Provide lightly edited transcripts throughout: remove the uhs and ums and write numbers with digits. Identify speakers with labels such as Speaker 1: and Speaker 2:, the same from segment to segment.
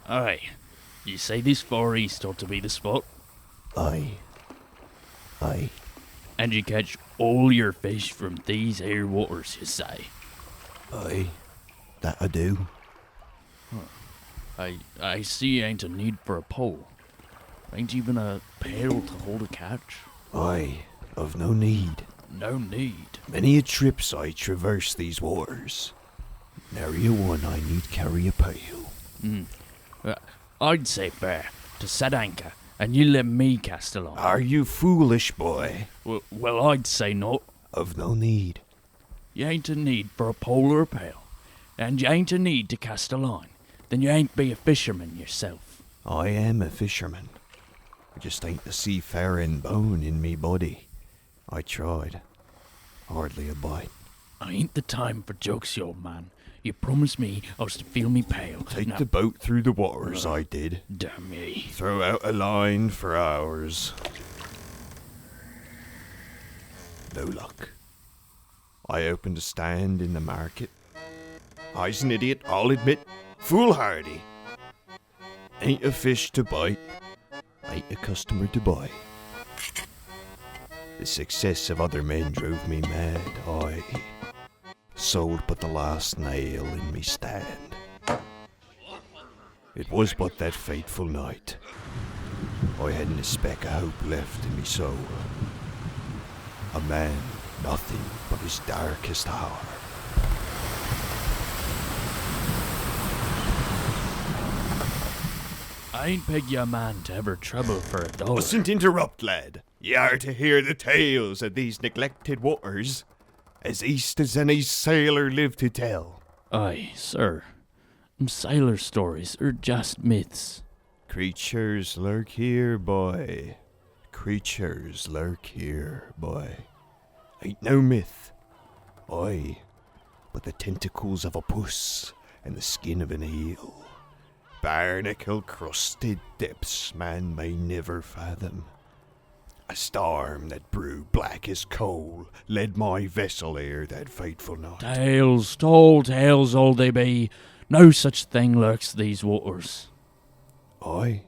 Speaker 1: Aye, you say this far east ought to be the spot?
Speaker 2: Aye. Aye.
Speaker 1: And you catch all your fish from these here waters, you say?
Speaker 2: Aye. That I do.
Speaker 1: I see you ain't a need for a pole. Ain't even a pail to hold a catch.
Speaker 2: Aye. Of no need.
Speaker 1: No need.
Speaker 2: Many a trips I traverse these waters. Nary a one I need carry a pail.
Speaker 1: I'd say fair to set anchor, and you let me cast a line.
Speaker 2: Are you foolish, boy?
Speaker 1: Well, I'd say not.
Speaker 2: Of no need.
Speaker 1: You ain't a need for a pole or a pail, and you ain't a need to cast a line. Then you ain't be a fisherman yourself.
Speaker 2: I am a fisherman. I just ain't the seafaring bone in me body. I tried. Hardly a bite.
Speaker 1: I ain't the time for jokes, you old man. You promised me I was to fill me pail.
Speaker 2: Take the boat through the waters, I did.
Speaker 1: Damn me.
Speaker 2: Throw out a line for hours. No luck. I opened a stand in the market. I's an idiot, I'll admit. Foolhardy. Ain't a fish to bite. Ain't a customer to buy. The success of other men drove me mad. I sold but the last nail in me stand. It was but that fateful night. I hadn't a speck of hope left in me soul. A man, nothing but his darkest hour.
Speaker 1: I ain't peg you a man to ever trouble for a dollar.
Speaker 2: Mustn't interrupt, lad. Ye are to hear the tales of these neglected waters, as east as any sailor lived to tell.
Speaker 1: Aye, sir. Them sailor stories are just myths.
Speaker 2: Creatures lurk here, boy. Creatures lurk here, boy. Ain't no myth. Aye, but the tentacles of a puss and the skin of an eel. Barnacle-crusted depths man may never fathom. A storm that brewed black as coal led my vessel ere that fateful night.
Speaker 1: Tales, tall tales all they be. No such thing lurks these waters.
Speaker 2: Aye,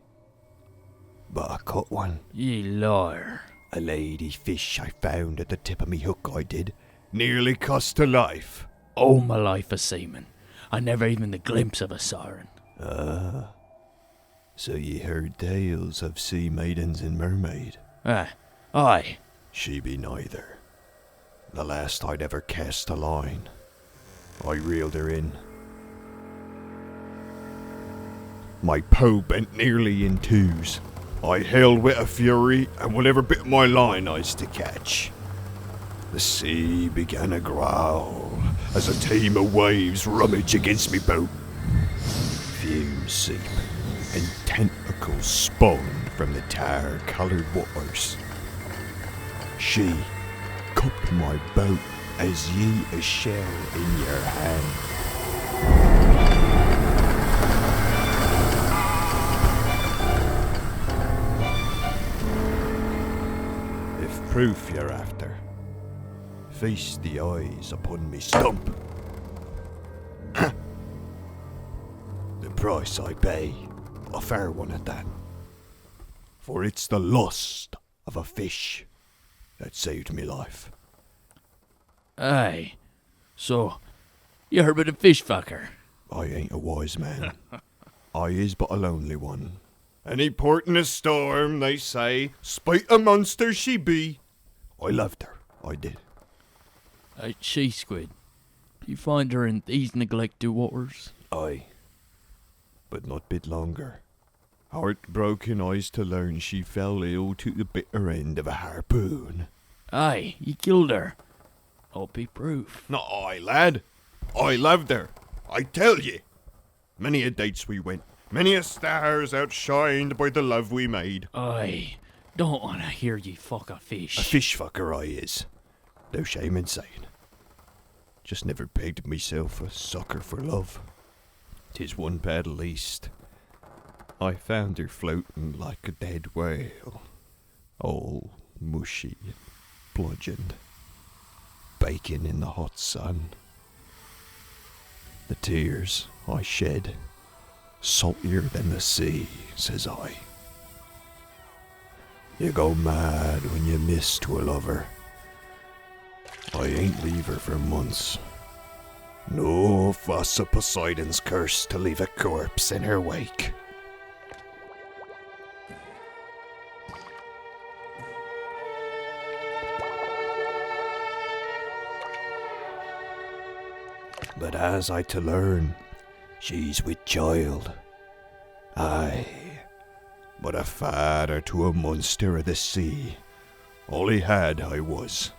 Speaker 2: but I caught one.
Speaker 1: Ye liar.
Speaker 2: A lady fish I found at the tip of me hook, I did. Nearly cost her life.
Speaker 1: All my life a seaman. I never even the glimpse of a siren.
Speaker 2: So ye heard tales of sea maidens and mermaid?
Speaker 1: Aye.
Speaker 2: She be neither. The last I'd ever cast a line, I reeled her in. My poe bent nearly in twos. I held with a fury, and whatever bit of my line I's to catch. The sea began to growl as a team of waves rummage against me boat. Fumes seep, and tentacles spawned from the tar-coloured waters. She cupped my boat as ye a shell in your hand. If proof you're after, feast the eyes upon me stump. The price I pay, a fair one at that. For it's the lust of a fish that saved me life.
Speaker 1: Aye. So, you heard of the fish fucker?
Speaker 2: I ain't a wise man. I is but a lonely one. Any port in a storm, they say, spite a monster she be. I loved her, I did.
Speaker 1: She squid. You find her in these neglected waters?
Speaker 2: Aye. But not bit longer. Heartbroken eyes to learn she fell ill to the bitter end of a harpoon.
Speaker 1: Aye, you killed her. I'll be proof.
Speaker 2: Not I, lad. I loved her. I tell ye. Many a dates we went. Many a stars outshined by the love we made.
Speaker 1: Aye, don't wanna hear ye fuck a fish.
Speaker 2: A fish fucker I is. No shame in saying. Just never pegged myself a sucker for love. 'Tis one bad least. I found her floating like a dead whale, all mushy and bludgeoned, baking in the hot sun. The tears I shed. Saltier than the sea, says I. You go mad when you miss to a lover. I ain't leave her for months. No fuss of Poseidon's curse to leave a corpse in her wake. But as I to learn, she's with child. Aye, but a father to a monster of the sea. All he had I was.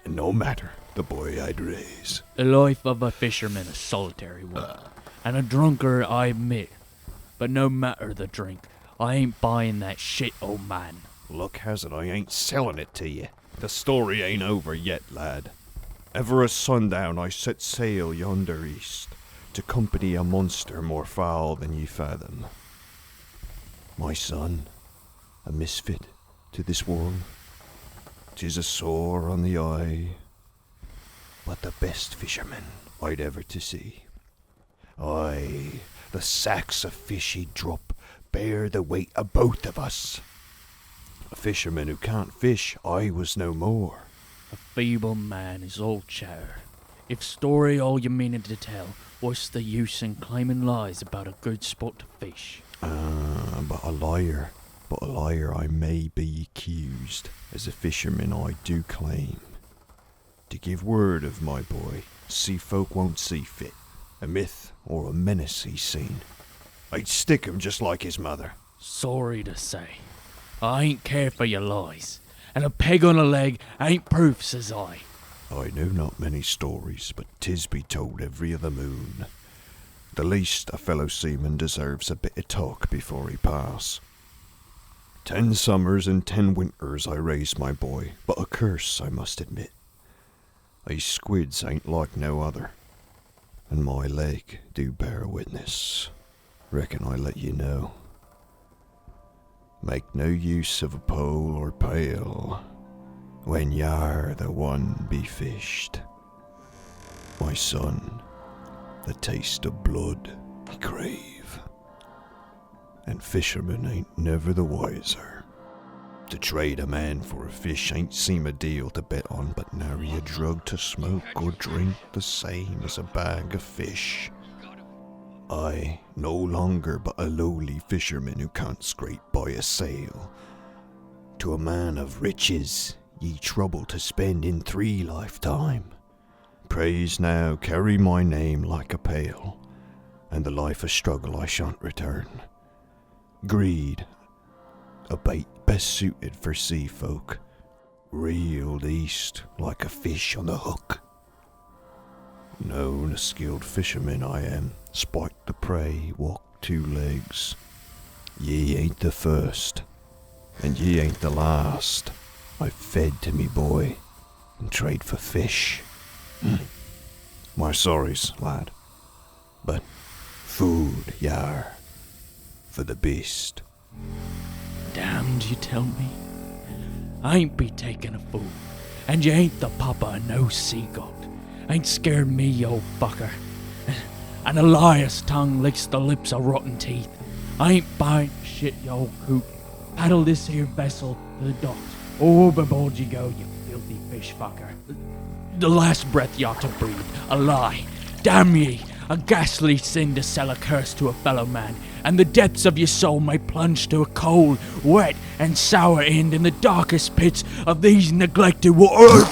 Speaker 2: And no matter the boy I'd raise.
Speaker 1: The life of a fisherman is solitary one, and a drunkard I admit. But no matter the drink, I ain't buying that shit, old man.
Speaker 2: Luck has it I ain't selling it to you. The story ain't over yet, lad. Ever at sundown I set sail yonder east, to company a monster more foul than ye fathom. My son, a misfit to this world. 'Tis a sore on the eye, but the best fisherman I'd ever to see. Aye, the sacks of fish he'd drop bear the weight of both of us. A fisherman who can't fish, I was no more.
Speaker 1: A feeble man is all chatter. If story all you meanin' to tell, what's the use in claiming lies about a good spot to fish?
Speaker 2: But a liar I may be accused. As a fisherman I do claim to give word of my boy, sea folk won't see fit. A myth or a menace he's seen, I'd stick him just like his mother.
Speaker 1: Sorry to say, I ain't care for your lies, and a peg on a leg ain't proof, says I.
Speaker 2: I know not many stories, but 'tis be told every other moon. The least a fellow seaman deserves a bit of talk before he pass. 10 summers and 10 winters I raised my boy, but a curse I must admit. These squids ain't like no other, and my leg do bear witness. Reckon I let you know. Make no use of a pole or pail when y'are the one be fished. My son, the taste of blood he crave, and fishermen ain't never the wiser. To trade a man for a fish ain't seem a deal to bet on, but nary a drug to smoke or drink the same as a bag of fish. I, no longer but a lowly fisherman who can't scrape by a sail. To a man of riches ye trouble to spend in 3 lifetime. Praise now carry my name like a pail, and the life of struggle I shan't return. Greed, a bait best suited for sea folk, reeled east like a fish on the hook. Known a skilled fisherman I am, spite the prey walk 2 legs. Ye ain't the first, and ye ain't the last I've fed to me boy and trade for fish. My sorries, lad, but food yare for the beast.
Speaker 1: Damned, you tell me? I ain't be taking a fool, and you ain't the papa of no sea god. Ain't scared me, you old fucker. And a liar's tongue licks the lips of rotten teeth. I ain't buying shit, you old coot. Paddle this here vessel to the docks. Overboard you go, you filthy fish fucker. The last breath you ought to breathe, a lie. Damn ye, a ghastly sin to sell a curse to a fellow man, and the depths of your soul may plunge to a cold, wet, and sour end in the darkest pits of these neglected waters.